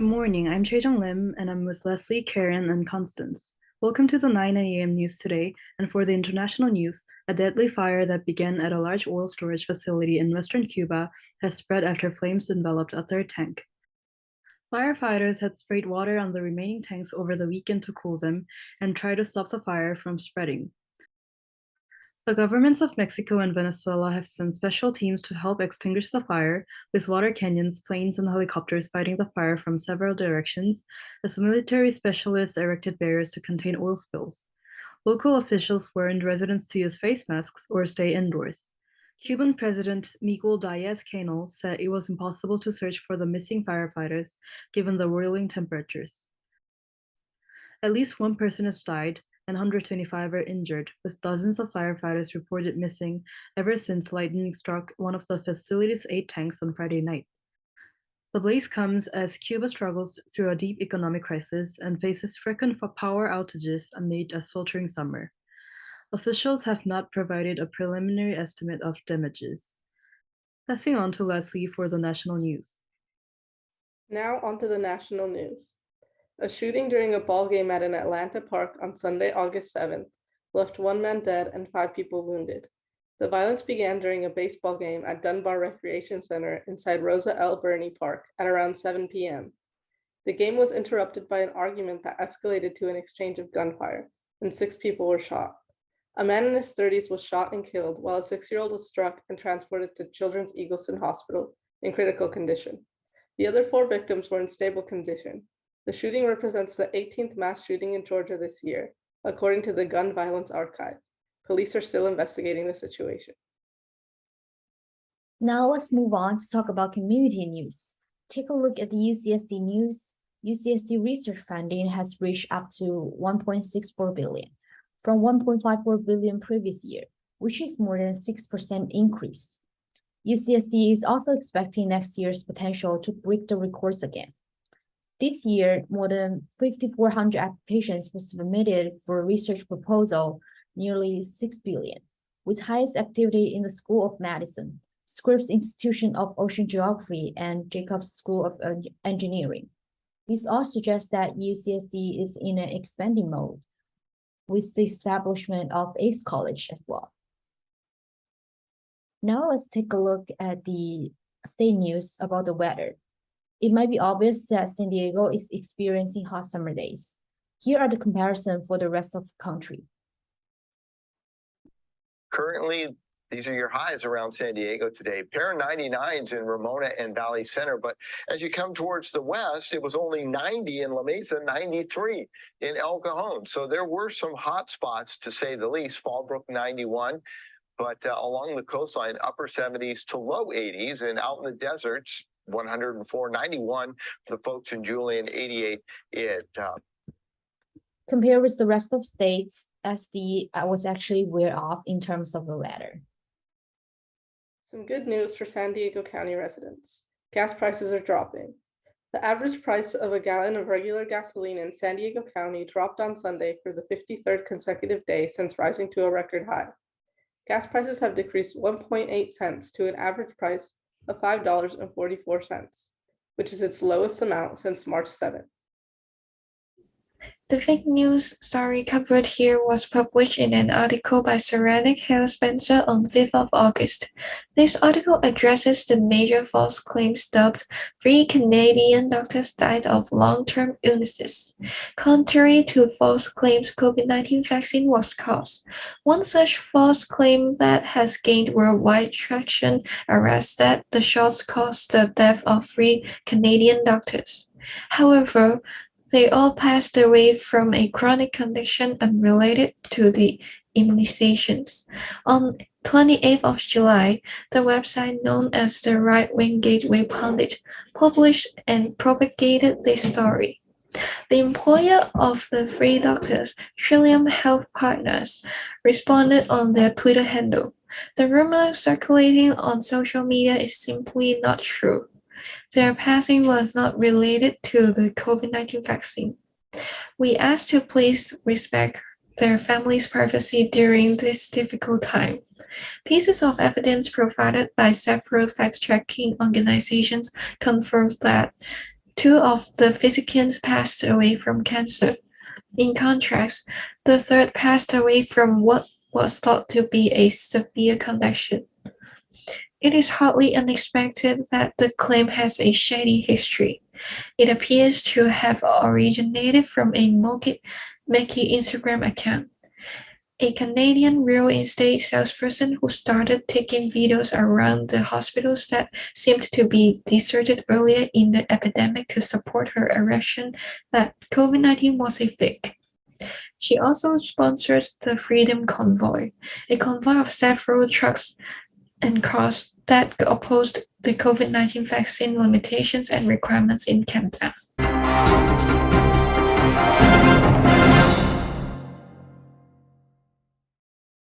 Good morning. I'm Choi-Jung Lim, and I'm with Leslie, Karen, and Constance. Welcome to the 9 a.m. news today. And for the international news, a deadly fire that began at a large oil storage facility in western Cuba has spread after flames enveloped a third tank. Firefighters had sprayed water on the remaining tanks over the weekend to cool them and try to stop the fire from spreading. The governments of Mexico and Venezuela have sent special teams to help extinguish the fire, with water cannons, planes, and helicopters fighting the fire from several directions, as military specialists erected barriers to contain oil spills. Local officials warned residents to use face masks or stay indoors. Cuban President Miguel Diaz-Canel said it was impossible to search for the missing firefighters given the whirling temperatures. At least one person has died and 125 are injured, with dozens of firefighters reported missing ever since lightning struck one of the facility's 8 tanks on Friday night. The blaze comes as Cuba struggles through a deep economic crisis and faces frequent power outages amid a sweltering summer. Officials have not provided a preliminary estimate of damages. Passing on to Leslie for the national news. Now onto the national news. A shooting during a ball game at an Atlanta park on Sunday, August 7th, left 1 man dead and 5 people wounded. The violence began during a baseball game at Dunbar Recreation Center inside Rosa L. Birney Park at around 7 p.m. The game was interrupted by an argument that escalated to an exchange of gunfire, and 6 people were shot. A man in his 30s was shot and killed, while a 6-year-old was struck and transported to Children's Eagleson Hospital in critical condition. The other 4 victims were in stable condition. The shooting represents the 18th mass shooting in Georgia this year, according to the Gun Violence Archive. Police are still investigating the situation. Now let's move on to talk about community news. Take a look at the UCSD news. UCSD research funding has reached up to $1.64 billion, from $1.54 billion previous year, which is more than a 6% increase. UCSD is also expecting next year's potential to break the records again. This year, more than 5,400 applications were submitted for a research proposal, nearly $6 billion, with highest activity in the School of Medicine, Scripps Institution of Ocean Geography, and Jacobs School of Engineering. This all suggests that UCSD is in an expanding mode, with the establishment of ACE College as well. Now let's take a look at the state news about the weather. It might be obvious that San Diego is experiencing hot summer days. Here are the comparisons for the rest of the country. Currently, these are your highs around San Diego today. Pair 99s in Ramona and Valley Center. But as you come towards the west, it was only 90 in La Mesa, 93 in El Cajon. So there were some hot spots, to say the least. Fallbrook 91. But along the coastline, upper 70s to low 80s. And out in the deserts, 104, 91 for the folks in Julian, 88 Compared with the rest of states, SD was actually way off in terms of the weather. Some good news for San Diego County residents. Gas prices are dropping. The average price of a gallon of regular gasoline in San Diego County dropped on Sunday for the 53rd consecutive day since rising to a record high. Gas prices have decreased 1.8 cents to an average price of $5.44, which is its lowest amount since March 7th. The fake news story covered here was published in an article by Saranic Hale Spencer on 5th of August. This article addresses the major false claims dubbed 3 Canadian doctors died of long-term illnesses. Contrary to false claims COVID-19 vaccine was caused, one such false claim that has gained worldwide traction arrests that the shots caused the death of 3 Canadian doctors. However, they all passed away from a chronic condition unrelated to the immunizations. On 28th of July, the website known as the Right-Wing Gateway Pundit published and propagated this story. The employer of the 3 doctors, Trillium Health Partners, responded on their Twitter handle. The rumor circulating on social media is simply not true. Their passing was not related to the COVID-19 vaccine. We ask to please respect their families' privacy during this difficult time. Pieces of evidence provided by several fact-checking organizations confirms that 2 of the physicians passed away from cancer. In contrast, the third passed away from what was thought to be a severe condition. It is hardly unexpected that the claim has a shady history. It appears to have originated from a Mickey Instagram account, a Canadian real estate salesperson who started taking videos around the hospitals that seemed to be deserted earlier in the epidemic to support her assertion that COVID-19 was a fake. She also sponsored the Freedom Convoy, a convoy of several trucks and cars that opposed the COVID-19 vaccine limitations and requirements in Canada.